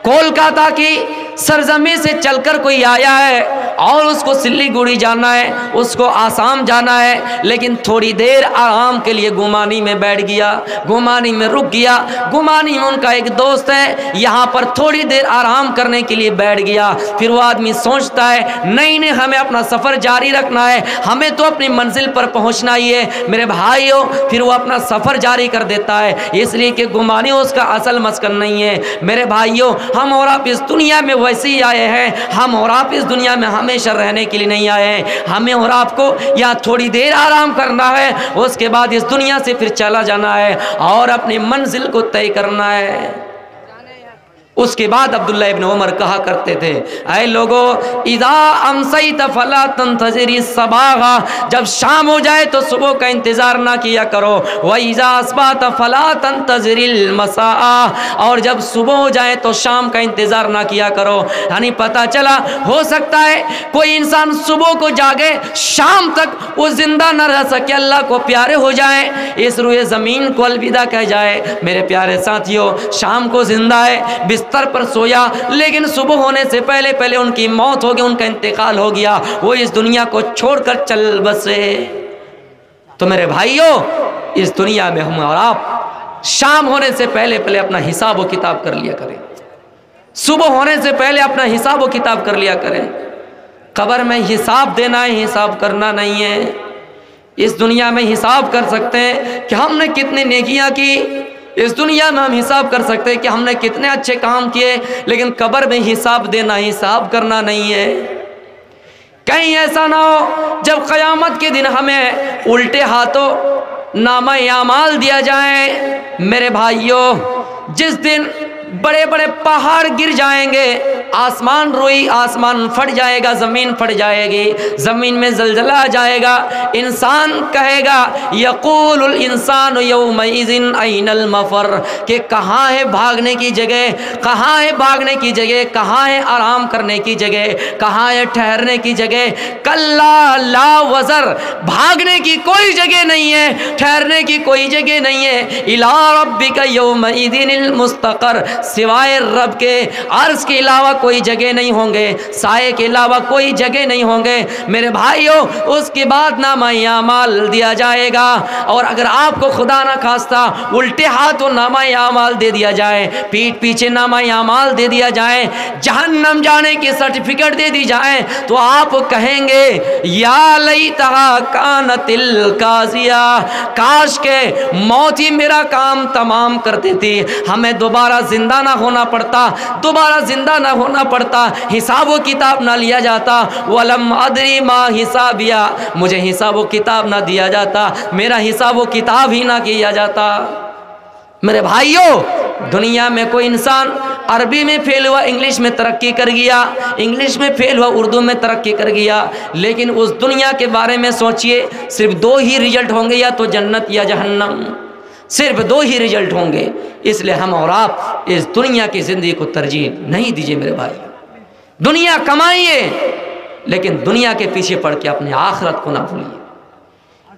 कोलकाता की सरजमी से चलकर कोई आया है और उसको सिल्लीगुड़ी जाना है, उसको आसाम जाना है, लेकिन थोड़ी देर आराम के लिए गुमानी में बैठ गया, गुमानी में रुक गया। गुमानी में उनका एक दोस्त है, यहाँ पर थोड़ी देर आराम करने के लिए बैठ गया। फिर वो आदमी सोचता है नहीं नहीं, हमें अपना सफ़र जारी रखना है, हमें तो अपनी मंजिल पर पहुँचना ही है मेरे भाइयों। फिर वो अपना सफ़र जारी कर देता है, इसलिए कि गुमानी उसका असल मस्कन नहीं है। मेरे भाइयों, हम और आप इस दुनिया में वैसे ही आए हैं, हम और आप इस दुनिया में हमेशा रहने के लिए नहीं आए हैं। हमें और आपको यहाँ थोड़ी देर आराम करना है, उसके बाद इस दुनिया से फिर चला जाना है और अपनी मंजिल को तय करना है। उसके बाद अब्दुल्ला इब्न उमर कहा करते थे, ऐ लोगों, इज़ा अमसैत फला तंतज़िरी सबागा, जब शाम हो जाए तो सुबह का इंतज़ार ना किया करो। व इज़ा अस्बात फला तंतज़िरिल मसा, और जब सुबह हो जाए तो शाम का इंतज़ार ना किया करो। यानी पता चला हो सकता है कोई इंसान सुबह को जागे, शाम तक वो जिंदा न रह सके, अल्लाह को प्यारे हो जाए, इस रुए ज़मीन को अलविदा कह जाए। मेरे प्यारे साथियों, शाम को जिंदा है, बिस्तर पर सोया, लेकिन सुबह होने से पहले पहले उनकी मौत हो गई, उनका इंतकाल हो गया, वो इस दुनिया को छोड़कर चल बसे। तो मेरे भाइयों, इस दुनिया में हम और आप शाम होने से पहले पहले अपना हिसाब व किताब कर लिया करें, सुबह होने से पहले अपना हिसाब व किताब कर लिया करें। कब्र में हिसाब देना है, हिसाब करना नहीं है। इस दुनिया में हिसाब कर सकते हैं कि हमने कितनी नेकियां की, इस दुनिया में हम हिसाब कर सकते हैं कि हमने कितने अच्छे काम किए, लेकिन कब्र में हिसाब देना, हिसाब करना नहीं है। कहीं ऐसा ना हो जब क़यामत के दिन हमें उल्टे हाथों नामा अमाल दिया जाए। मेरे भाइयों, जिस दिन बड़े बड़े पहाड़ गिर जाएंगे, आसमान रोई, आसमान फट जाएगा, ज़मीन फट जाएगी, ज़मीन में ज़लज़ला आ जाएगा। इंसान कहेगा, यक़ूलुल इंसान यौमइज़िन ऐनल मफ़र, कि कहाँ है भागने की जगह, कहाँ है भागने की जगह, कहाँ है आराम करने की जगह, कहाँ है ठहरने की जगह। कल्ला ला वज़र, भागने की कोई जगह नहीं है, ठहरने की कोई जगह नहीं है। इला रब्बिका यौमइज़िनिल मुस्तक़र, सिवाय रब के अर्श के अलावा कोई जगह नहीं होंगे, साए के अलावा कोई जगह नहीं होंगे। मेरे भाइयों, उसके बाद नामा अमाल दिया जाएगा, और अगर आपको खुदा ना खास्ता उल्टे हाथों नामा अमाल दे दिया जाए, पीठ पीछे नामा अमाल दे दिया जाए, जहन्नम जाने की सर्टिफिकेट दे दी जाए, तो आप कहेंगे या लैतहा कानतिल काज़िया, काश के मौत ही मेरा काम तमाम कर देती, हमें दोबारा जिंदा ना होना पड़ता, दोबारा जिंदा ना होना पड़ता, हिसाब व किताब ना लिया जाता। वलम अदरी मा हिसाबिया, मुझे हिसाब व किताब ना दिया जाता, मेरा हिसाब व किताब ही ना किया जाता। मेरे भाइयों, दुनिया में कोई इंसान अरबी में फेल हुआ, इंग्लिश में तरक्की कर गया, इंग्लिश में फेल हुआ, उर्दू में तरक्की कर गया, लेकिन उस दुनिया के बारे में सोचिए, सिर्फ दो ही रिजल्ट होंगे, या तो जन्नत या जहन्नम, सिर्फ दो ही रिजल्ट होंगे। इसलिए हम और आप इस दुनिया की ज़िंदगी को तरजीह नहीं दीजिए मेरे भाई। दुनिया कमाइए, लेकिन दुनिया के पीछे पड़ के अपने आखिरत को ना भूलिए।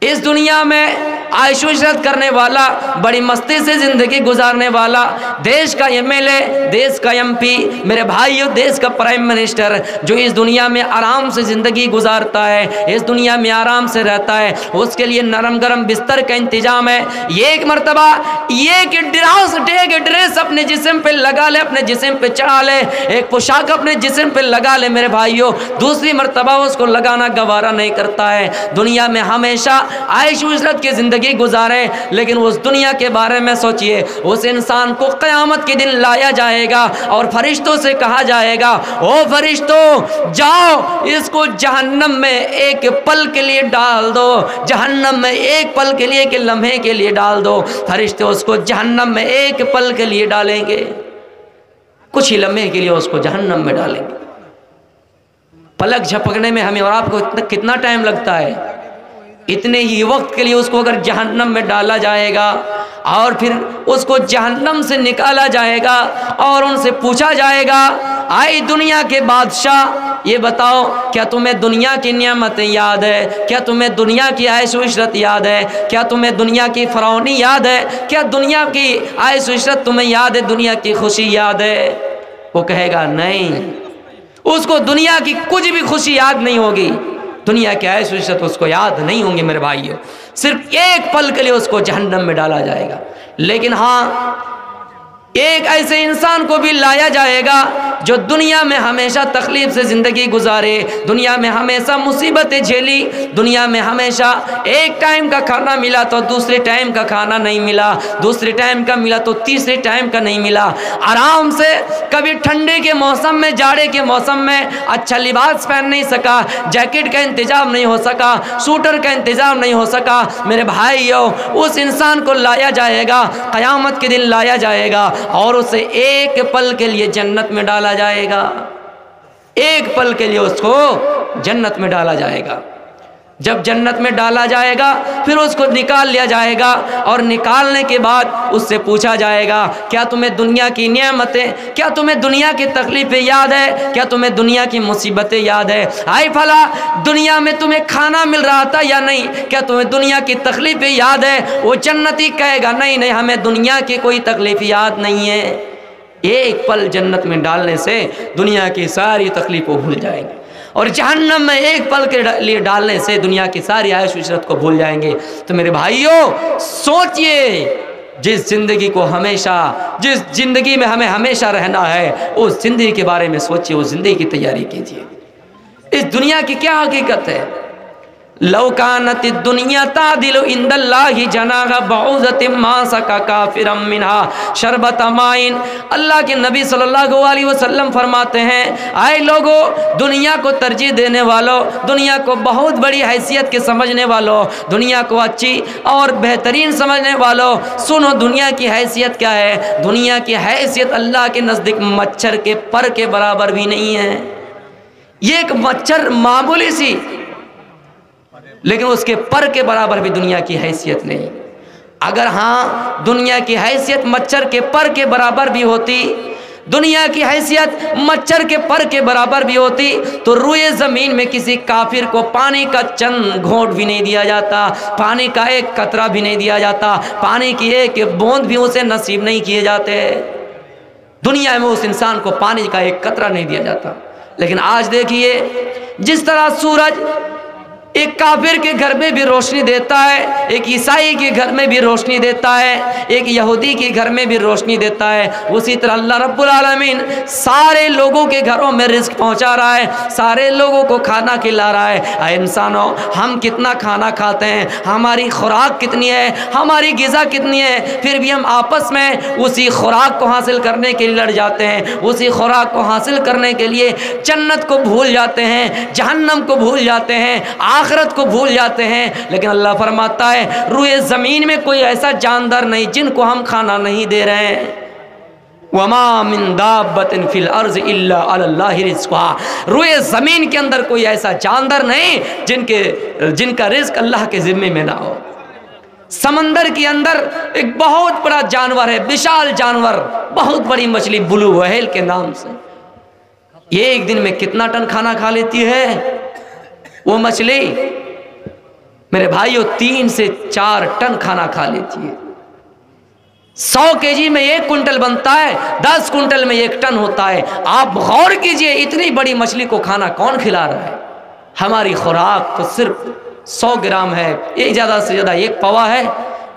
इस दुनिया में आयश इशरत करने वाला, बड़ी मस्ती से ज़िंदगी गुजारने वाला, देश का एमएलए, देश का एमपी, मेरे भाइयों देश का प्राइम मिनिस्टर, जो इस दुनिया में आराम से ज़िंदगी गुजारता है, इस दुनिया में आराम से रहता है, उसके लिए नरम गरम बिस्तर का इंतजाम है। ये एक मरतबा एक ड्रेस अपने जिस्म पे लगा ले, अपने जिस्म पे चढ़ा ले, एक पोशाक अपने जिस्म पे लगा ले मेरे भाइयों, दूसरी मरतबा उसको लगाना गवारा नहीं करता है। दुनिया में हमेशा आयश इशरत की ज़िंदगी गुजारे, लेकिन उस दुनिया के बारे में सोचिए, उस इंसान को क़यामत के दिन लाया जाएगा और फरिश्तों से कहा जाएगा, ओ फरिश्तों, जाओ इसको जहन्नम में एक पल के लिए डाल दो, जहन्नम में एक पल के लिए, के लम्हे के लिए डाल दो। फरिश्ते उसको जहन्नम में एक पल के लिए डालेंगे, कुछ ही लम्हे के लिए उसको जहन्नम में डालेंगे। पलक झपकने में हमें और आपको कितना टाइम लगता है, इतने ही वक्त के लिए उसको अगर जहन्नम में डाला जाएगा और फिर उसको जहन्नम से निकाला जाएगा और उनसे पूछा जाएगा, आई दुनिया के बादशाह, ये बताओ क्या तुम्हें दुनिया की नियामतें याद है, क्या तुम्हें दुनिया की आयश इशरत याद है, क्या तुम्हें दुनिया की फरौनी याद है, क्या दुनिया की आयश इशरत तुम्हें याद है, दुनिया की खुशी याद है? वो कहेगा नहीं। उसको दुनिया की कुछ भी खुशी याद नहीं होगी, दुनिया के ऐश इज़्ज़त उसको याद नहीं होंगे मेरे भाइयों। सिर्फ एक पल के लिए उसको जहन्नम में डाला जाएगा। लेकिन हाँ, एक ऐसे इंसान को भी लाया जाएगा जो दुनिया में हमेशा तकलीफ से ज़िंदगी गुजारे, दुनिया में हमेशा मुसीबतें झेली, दुनिया में हमेशा एक टाइम का खाना मिला तो दूसरे टाइम का खाना नहीं मिला, दूसरे टाइम का मिला तो तीसरे टाइम का नहीं मिला। आराम से कभी ठंडे के मौसम में, जाड़े के मौसम में अच्छा लिबास पहन नहीं सका, जैकेट का इंतजाम नहीं हो सका, शूटर का इंतजाम नहीं हो सका। मेरे भाइयों, उस इंसान को लाया जाएगा, क़यामत के दिन लाया जाएगा और उसे एक पल के लिए जन्नत में डाला जाएगा, एक पल के लिए उसको जन्नत में डाला जाएगा। जब जन्नत में डाला जाएगा फिर उसको निकाल लिया जाएगा और निकालने के बाद उससे पूछा जाएगा, क्या तुम्हें दुनिया की नेमतें, क्या तुम्हें दुनिया की तकलीफ़ें याद है, क्या तुम्हें दुनिया की मुसीबतें याद है? आए फला, दुनिया में तुम्हें खाना मिल रहा था या नहीं, क्या तुम्हें दुनिया की तकलीफ़ें याद है? वो जन्नती कहेगा, नहीं नहीं, हमें दुनिया की कोई तकलीफ़ याद नहीं है। एक पल जन्नत में डालने से दुनिया की सारी तकलीफ़ों भूल जाएंगे और जहन्नम में एक पल के लिए डालने से दुनिया की सारी आयश इशरत को भूल जाएंगे। तो मेरे भाइयों, सोचिए, जिस ज़िंदगी को हमेशा, जिस ज़िंदगी में हमें हमेशा रहना है, उस ज़िंदगी के बारे में सोचिए, उस ज़िंदगी की तैयारी कीजिए। इस दुनिया की क्या हकीकत है? लौकानत दुनिया तादिलु इंदल्लाहि जनाह बऊज़तिम मा सका काफिरम मिनहा शरबत माइन। अल्लाह के नबी सल्लल्लाहु अलैहि वसल्लम फरमाते हैं, आए लोगों, दुनिया को तरजीह देने वालों, दुनिया को बहुत बड़ी हैसियत के समझने वालों, दुनिया को अच्छी और बेहतरीन समझने वालों, सुनो दुनिया की हैसियत क्या है। दुनिया की हैसियत अल्लाह के नज़दीक मच्छर के पर के बराबर भी नहीं है। ये एक मच्छर मामूली सी, लेकिन उसके पर के बराबर भी दुनिया की हैसियत नहीं। अगर हाँ, दुनिया की हैसियत मच्छर के पर के बराबर भी होती, दुनिया की हैसियत मच्छर के पर के बराबर भी होती, तो रुए ज़मीन में किसी काफिर को पानी का चंद घोंट भी नहीं दिया जाता, पानी का एक कतरा भी नहीं दिया जाता, पानी की एक बूंद भी उसे नसीब नहीं किए जाते। दुनिया में उस इंसान को पानी का एक कतरा नहीं दिया जाता। लेकिन आज देखिए, जिस तरह सूरज एक काफिर के घर में भी रोशनी देता है, एक ईसाई के घर में भी रोशनी देता है, एक यहूदी के घर में भी रोशनी देता है, उसी तरह अल्लाह रब्बुल आलमीन सारे लोगों के घरों में रिज़्क़ पहुंचा रहा है, सारे लोगों को खाना खिला रहा है। इंसानों, हम कितना खाना खाते हैं, हमारी खुराक कितनी है, हमारी ग़िज़ा कितनी है, फिर भी हम आपस में उसी खुराक को हासिल करने के लिए लड़ जाते हैं, उसी खुराक को हासिल करने के लिए जन्नत को भूल जाते हैं, जहन्नम को भूल जाते हैं, आखिरत को भूल जाते हैं। लेकिन अल्लाह फरमाता है, रुए ज़मीन में कोई ऐसा जानदार नहीं जिनको हम खाना नहीं दे रहे हैं। वमा मिन दाब्बतिन फिल अर्ज़ इल्ला अलल्लाहि रिज़्क़ुहा। रुए ज़मीन के अंदर कोई ऐसा जानदार नहीं जिनका रिज़्क़ अल्लाह के ज़िम्मे में ना हो। समंदर के अंदर एक बहुत बड़ा जानवर है, विशाल जानवर, बहुत बड़ी मछली, ब्लू व्हेल के नाम से। ये एक दिन में कितना टन खाना खा लेती है वो मछली? मेरे भाइयों, 3 से 4 टन खाना खा लेती है। 100 केजी में 1 कुंटल बनता है, 10 कुंटल में 1 टन होता है। आप गौर कीजिए, इतनी बड़ी मछली को खाना कौन खिला रहा है? हमारी खुराक तो सिर्फ 100 ग्राम है, ये ज़्यादा से ज़्यादा 1 पवा है,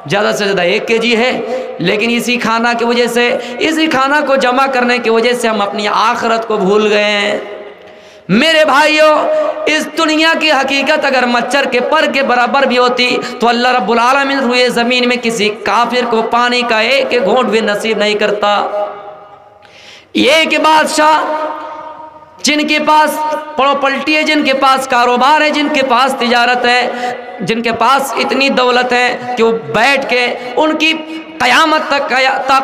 ज़्यादा से ज़्यादा 1 केजी है। लेकिन इसी खाना की वजह से, इसी खाना को जमा करने की वजह से हम अपनी आखिरत को भूल गए हैं। मेरे भाइयों, इस दुनिया की हकीकत अगर मच्छर के पर के बराबर भी होती तो अल्लाह रब्बुल आलमीन रुए ज़मीन में किसी काफिर को पानी का एक घूंट भी नसीब नहीं करता। ये के बादशाह, जिनके पास प्रॉपर्टी है, जिनके पास कारोबार है, जिनके पास तिजारत है, जिनके पास इतनी दौलत है कि वो बैठ के उनकी क़यामत तक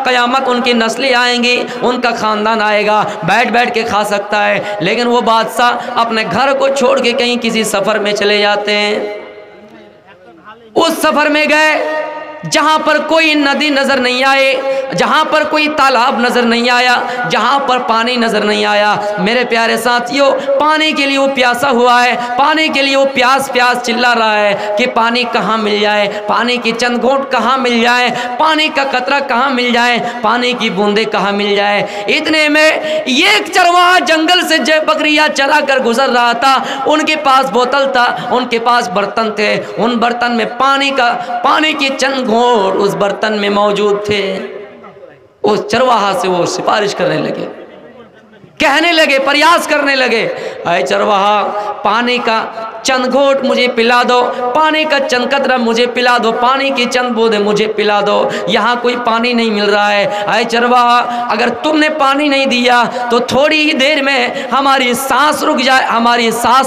क़यामत उनकी नस्लें आएंगी, उनका ख़ानदान आएगा, बैठ बैठ के खा सकता है। लेकिन वो बादशाह अपने घर को छोड़ के कहीं किसी सफ़र में चले जाते हैं। उस सफ़र में गए, जहाँ पर कोई नदी नज़र नहीं आए, जहाँ पर कोई तालाब नज़र नहीं आया, जहाँ पर पानी नज़र नहीं आया, मेरे प्यारे साथियों, पानी के लिए वो प्यासा हुआ है, पानी के लिए वो प्यास प्यास चिल्ला रहा है कि पानी कहाँ मिल जाए, पानी की चंद घूंट कहाँ मिल जाए, पानी का कतरा कहाँ मिल जाए, पानी की बूंदे कहाँ मिल जाए। इतने में ये एक चरवाहा जंगल से बकरियाँ चला कर गुजर रहा था। उनके पास बोतल था, उनके पास बर्तन थे, उन बर्तन में पानी की चंद घूंट उस बर्तन में मौजूद थे। उस चरवाहा से वो सिफारिश करने लगे, कहने लगे, प्रयास करने लगे, अरे चरवाहा, पानी का चंद घोट मुझे पिला दो, पानी का चंद कतरा मुझे पिला दो, पानी की चंद बूंदें मुझे पिला दो, यहाँ कोई पानी नहीं मिल रहा है। अरे चरवाहा, अगर तुमने पानी नहीं दिया तो थोड़ी ही देर में हमारी सांस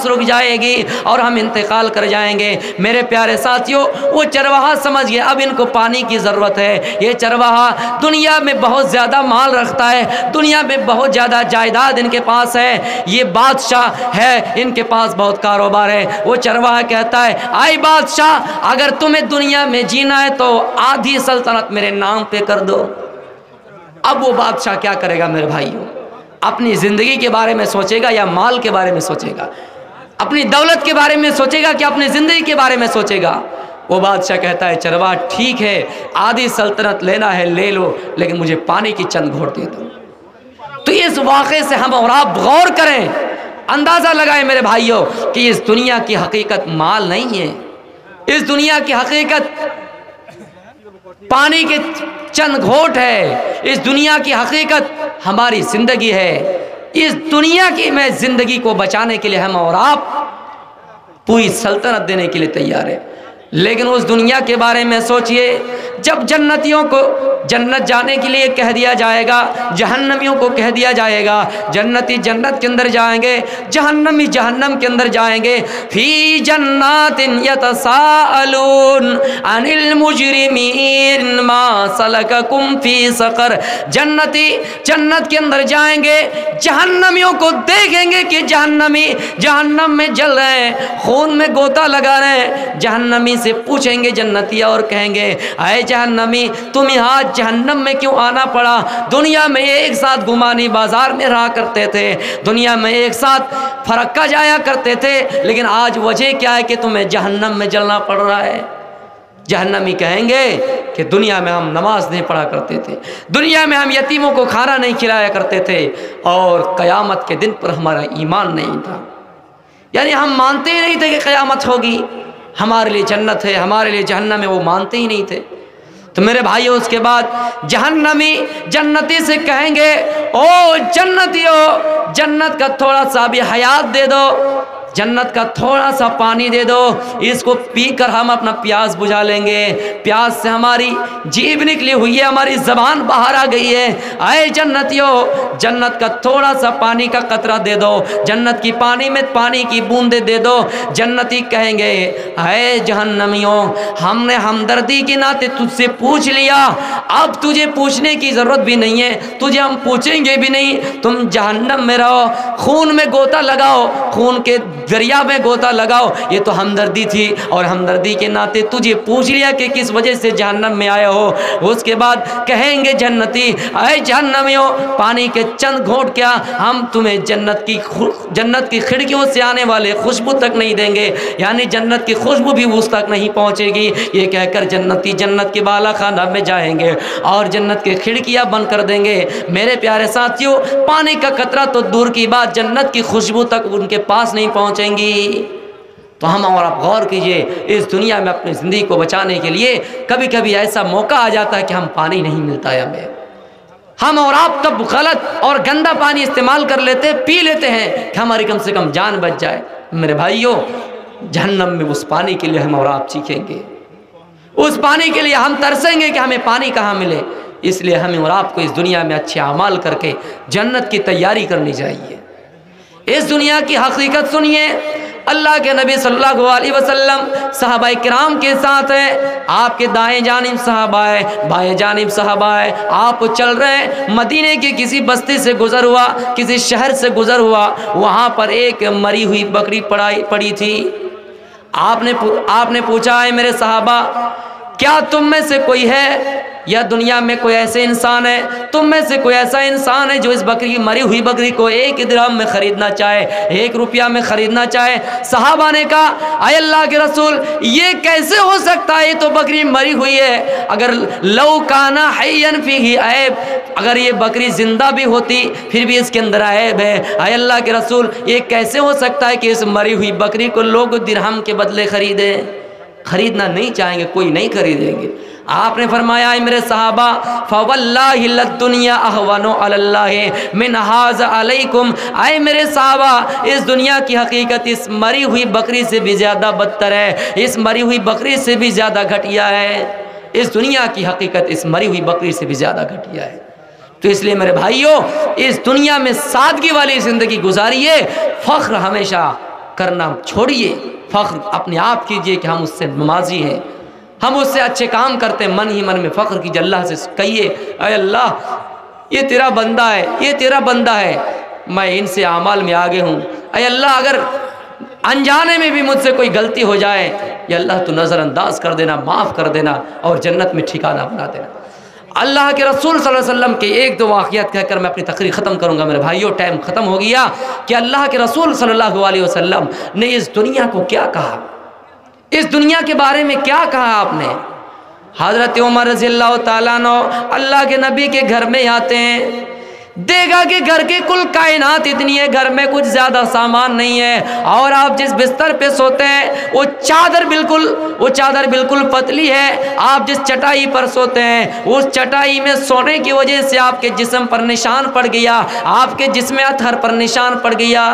रुक जाएगी और हम इंतकाल कर जाएंगे। मेरे प्यारे साथियों, वो चरवाहा समझ गया अब इनको पानी की ज़रूरत है। ये चरवाहा दुनिया में बहुत ज़्यादा माल रखता है, दुनिया में बहुत ज़्यादा जायदाद इनके पास है, ये बादशाह है, इनके पास बहुत कारोबार है। वो चरवाहा कहता है, आई बादशाह, अगर तुम्हें दुनिया में जीना है तो आधी सल्तनत मेरे नाम पे कर दो। अब वो बादशाह क्या करेगा मेरे भाइयों? अपनी जिंदगी के बारे में सोचेगा या माल के बारे में सोचेगा? अपनी दौलत के बारे में सोचेगा कि अपनी जिंदगी के बारे में सोचेगा? वो बादशाह कहता है, चरवाहा ठीक है, आधी सल्तनत लेना है ले लो, लेकिन मुझे पानी की चंद घोट दे दो। तो इस वाक़े से हम और आप गौर करें, अंदाज़ा लगाएं मेरे भाइयों कि इस दुनिया की हकीकत माल नहीं है, इस दुनिया की हकीकत पानी के चंद घोट है, इस दुनिया की हकीकत हमारी ज़िंदगी है। इस दुनिया की में ज़िंदगी को बचाने के लिए हम और आप पूरी सल्तनत देने के लिए तैयार है। लेकिन उस दुनिया के बारे में सोचिए, जब जन्नतियों को जन्नत जाने के लिए कह दिया जाएगा, जहन्नमियों को कह दिया जाएगा, जन्नती जन्नत के अंदर जाएंगे, जहन्नमी जहन्नम के अंदर जाएंगे। फी जन्नातिन यतसाअलून अनिल मुजरिमीन मा सलककुम फी सकर। जन्नती जन्नत के अंदर जाएंगे, जहन्नमियों को देखेंगे कि जहन्नमी जहन्नम में जल रहे हैं, खून में गोता लगा रहे हैं। जहन्नमी से पूछेंगे जन्नतिया और कहेंगे, अय जहन्नमी, तुम यहाँ जहन्नम में क्यों आना पड़ा? दुनिया में एक साथ गुमानी बाजार में रहा करते थे, दुनिया में एक साथ फरक्का जाया करते थे, लेकिन आज वजह क्या है कि तुम्हें जहन्नम में जलना पड़ रहा है? जहन्नमी कहेंगे कि दुनिया में हम नमाज नहीं पढ़ा करते थे, दुनिया में हम यतीमों को खाना नहीं खिलाया करते थे, और क़यामत के दिन पर हमारा ईमान नहीं था। यानी हम मानते ही नहीं थे कि क़यामत होगी, हमारे लिए जन्नत है, हमारे लिए जहन्नम है, वो मानते ही नहीं थे। तो मेरे भाइयों, उसके बाद जहन्नमी जन्नती से कहेंगे, ओ जन्नतियों, जन्नत का थोड़ा सा भी हयात दे दो, जन्नत का थोड़ा सा पानी दे दो, इसको पीकर हम अपना प्यास बुझा लेंगे। प्यास से हमारी जीभ निकली हुई है, हमारी ज़बान बाहर आ गई है। आए जन्नतियों, जन्नत का थोड़ा सा पानी का कतरा दे दो, जन्नत की पानी में पानी की बूंदे दे दो। जन्नती कहेंगे, आए जहन्नमियों, हमने हमदर्दी के नाते तुझसे पूछ लिया, अब तुझे पूछने की ज़रूरत भी नहीं है, तुझे हम पूछेंगे भी नहीं, तुम जहन्नम में रहो, खून में गोता लगाओ, खून के दरिया में गोता लगाओ। ये तो हमदर्दी थी, और हमदर्दी के नाते तुझे पूछ लिया कि किस वजह से जहन्नम में आए हो। उसके बाद कहेंगे जन्नती, अरे जहन्नमियों, पानी के चंद घोंट क्या हम तुम्हें जन्नत की खिड़कियों से आने वाले खुशबू तक नहीं देंगे, यानी जन्नत की खुशबू भी उस तक नहीं पहुँचेगी। ये कहकर जन्नती जन्नत के बाला खाना में जाएंगे और जन्नत की खिड़कियाँ बंद कर देंगे। मेरे प्यारे साथियों, पानी का कतरा तो दूर की बात, जन्नत की खुशबू तक उनके पास नहीं पहुँचेंगी। तो हम और आप गौर कीजिए, इस दुनिया में अपनी ज़िंदगी को बचाने के लिए कभी कभी ऐसा मौका आ जाता है कि हम पानी नहीं मिलता है हमें, हम और आप तब गलत और गंदा पानी इस्तेमाल कर लेते, पी लेते हैं कि हमारी कम से कम जान बच जाए। मेरे भाइयों, जहन्नम में उस पानी के लिए हम और आप चीखेंगे, उस पानी के लिए हम तरसेंगे कि हमें पानी कहाँ मिले। इसलिए हमें और आपको इस दुनिया में अच्छे अमाल करके जन्नत की तैयारी करनी चाहिए। इस दुनिया की हकीकत सुनिए, अल्लाह के नबी सल्लल्लाहु अलैहि वसल्लम सहाबाए किराम के साथ है, आपके दाएं जानिब सहाबा है, बाएं जानिब सहाबा है। आप चल रहे हैं, मदीने की किसी बस्ती से गुजर हुआ, किसी शहर से गुजर हुआ, वहाँ पर एक मरी हुई बकरी पड़ी थी। आपने पूछा है मेरे सहाबा, क्या तुम में से कोई है या दुनिया में कोई ऐसे इंसान है, तुम में से कोई ऐसा इंसान है जो इस बकरी की मरी हुई बकरी को 1 दिरहम में खरीदना चाहे, 1 रुपया में खरीदना चाहे? सहाबा ने कहा, आय अल्लाह के रसूल, ये कैसे हो सकता है? ये तो बकरी मरी हुई है। अगर लौ काना हय्यन फीही ऐब, अगर ये बकरी जिंदा भी होती फिर भी इसके अंदर ऐब है। आय अल्लाह के रसूल, ये कैसे हो सकता है कि इस मरी हुई बकरी को लोग दिरहम के बदले खरीदे? खरीदना नहीं चाहेंगे, कोई नहीं खरीदेंगे। आपने फरमाया, मेरे सहाबा, फवल्लाहि लद्दुनिया अहवनु अलल्लाहि मिन हाज़ा अलैकुम, आए मेरे सहाबा, इस दुनिया की हकीकत इस मरी हुई बकरी से भी ज़्यादा बदतर है, इस मरी हुई बकरी से भी ज़्यादा घटिया है। इस दुनिया की हकीकत इस मरी हुई बकरी से भी ज़्यादा घटिया है। तो इसलिए मेरे भाइयों, इस दुनिया में सादगी वाली ज़िंदगी गुजारिए, फ़ख्र हमेशा करना छोड़िए, फ़ख्र अपने आप कीजिए कि हम उससे नमाजी हैं, हम उससे अच्छे काम करते हैं। मन ही मन में फ़ख्र कीजिए, अल्लाह से कहिए, अय अल्लाह, ये तेरा बंदा है, ये तेरा बंदा है, मैं इनसे आमाल में आगे हूँ। अय अल्लाह, अगर अनजाने में भी मुझसे कोई गलती हो जाए, या अल्लाह तो नज़रअंदाज कर देना, माफ़ कर देना और जन्नत में ठिकाना बना देना। अल्लाह के रसूल सल्लल्लाहु अलैहि वसल्लम के 1-2 वाक़ियात कहकर मैं अपनी तकरीर ख़त्म करूँगा। मेरे भाइयों, टाइम ख़त्म हो गया कि अल्लाह के रसूल सल्लल्लाहु अलैहि वसल्लम ने इस दुनिया को क्या कहा, इस दुनिया के बारे में क्या कहा आपने। हज़रत उमर रज़ियल्लाहु ताला अन्हु अल्लाह के नबी के घर में आते हैं, देखा कि घर की कुल कायनात इतनी है, घर में कुछ ज़्यादा सामान नहीं है, और आप जिस बिस्तर पे सोते हैं वो चादर बिल्कुल पतली है। आप जिस चटाई पर सोते हैं उस चटाई में सोने की वजह से आपके जिस्म पर निशान पड़ गया, आपके जिस्म अतहर पर निशान पड़ गया।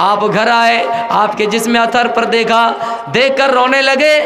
आप घर आए, आपके जिस्म अतहर पर देखा, देखकर रोने लगे।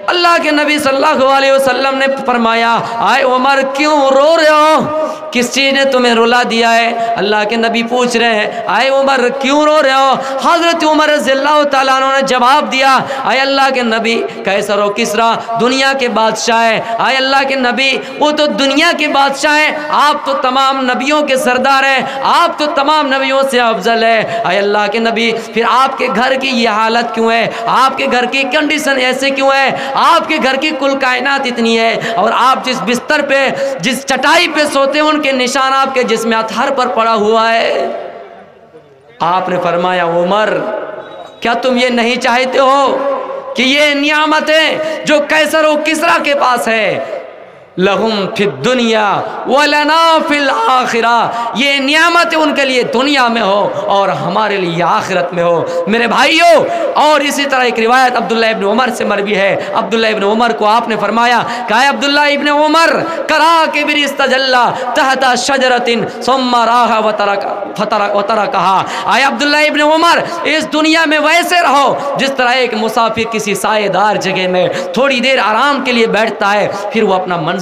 अल्लाह के नबी सल्लल्लाहु अलैहि वसल्लम ने फरमाया, आए उमर, क्यों रो रहे हो? किस चीज़ ने तुम्हें रुला दिया है? अल्लाह के नबी पूछ रहे हैं, आए उमर, क्यों रो रहे हो? हज़रत उमर रज़ियल्लाहु ताला अन्हु ने जवाब दिया, आए अल्लाह के नबी, कैसर व किसरा दुनिया के बादशाह है। आए अल्लाह के नबी, वो तो दुनिया के बादशाह हैं, आप तो तमाम नबियों के सरदार हैं, आप तो तमाम नबियों से अफजल है। आए अल्लाह के नबी, फिर आपके घर की ये हालत क्यों है? आपके घर की कंडीशन ऐसे क्यों है? आपके घर की कुल कायनात इतनी है और आप जिस बिस्तर पे, जिस चटाई पे सोते हैं, उनके निशान आपके जिस्म अतहर पर पड़ा हुआ है। आपने फरमाया, उमर, क्या तुम ये नहीं चाहते हो कि ये नियामतें जो कैसर व किसरा के पास है, लहुम फिद दुनिया वलना फिल आखिरा, ये नियामतें उनके लिए दुनिया में हो और हमारे लिए आखिरत में हो। मेरे भाइयों, और इसी तरह एक रिवायत अब्दुल्लाह इब्न उमर से मरवी है। अब्दुल्लाह इब्न उमर को आपने फरमाया, कहा अब्दुल्लाह इब्न उमर, करा के बिरिस्तजल्ला तहता शजरतिन सुम्मा राहा वतरा कहा, आए अब्दुल्लाह इब्न उमर, इस दुनिया में वैसे रहो जिस तरह एक मुसाफिर किसी सायेदार जगह में थोड़ी देर आराम के लिए बैठता है, फिर वो अपना मंजिल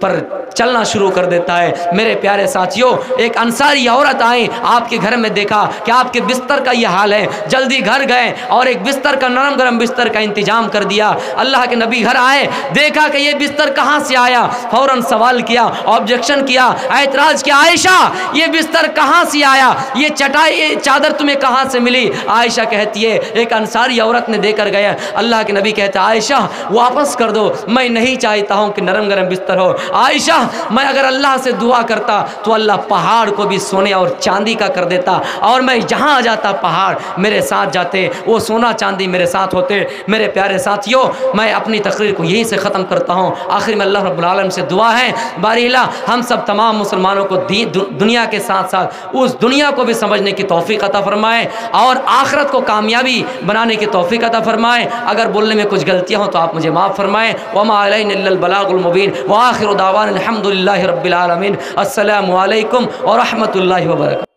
पर चलना शुरू कर देता है। मेरे प्यारे साथियों, एक अंसारी औरत आई, आपके घर में देखा कि आपके बिस्तर का ये हाल है, जल्दी घर गए और एक बिस्तर का, नरम गरम बिस्तर का इंतजाम कर दिया। अल्लाह के नबी घर आए, देखा कि ये बिस्तर कहाँ से आया, फौरन सवाल किया, ऑब्जेक्शन किया, ऐतराज किया, आयशा, ये बिस्तर कहाँ से आया, ये चटाई, ये चादर तुम्हें कहाँ से मिली? आयशा कहती है, एक अंसारी औरत ने देकर गया। अल्लाह के नबी कहते, आयशा वापस कर दो, मैं नहीं चाहता हूँ कि नरम गरम बिस्तर हो। आयशा, मैं अगर अल्लाह से दुआ करता तो अल्लाह पहाड़ को भी सोने और चांदी का कर देता, और मैं जहाँ जाता पहाड़ मेरे साथ जाते, वो सोना चांदी मेरे साथ होते। मेरे प्यारे साथियों, मैं अपनी तकरीर को यहीं से ख़त्म करता हूँ। आखिर में अल्लाह रब्बुल आलम से दुआ है, बारीला हम सब तमाम मुसलमानों को दुनिया के साथ साथ उस दुनिया को भी समझने की तौफीक अता फरमाए और आखिरत को कामयाबी बनाने की तौफीक अता फरमाए। अगर बोलने में कुछ गलतियाँ हो तो आप मुझे माफ़ फरमाएँ। वमा अलैना इल्लल बलागुल मुबीन व आखिरु दावाना अल्हम्दुलिल्लाहि रब्बिल आलमीन। अस्सलामु अलैकुम व रहमतुल्लाहि व बरकातुहू।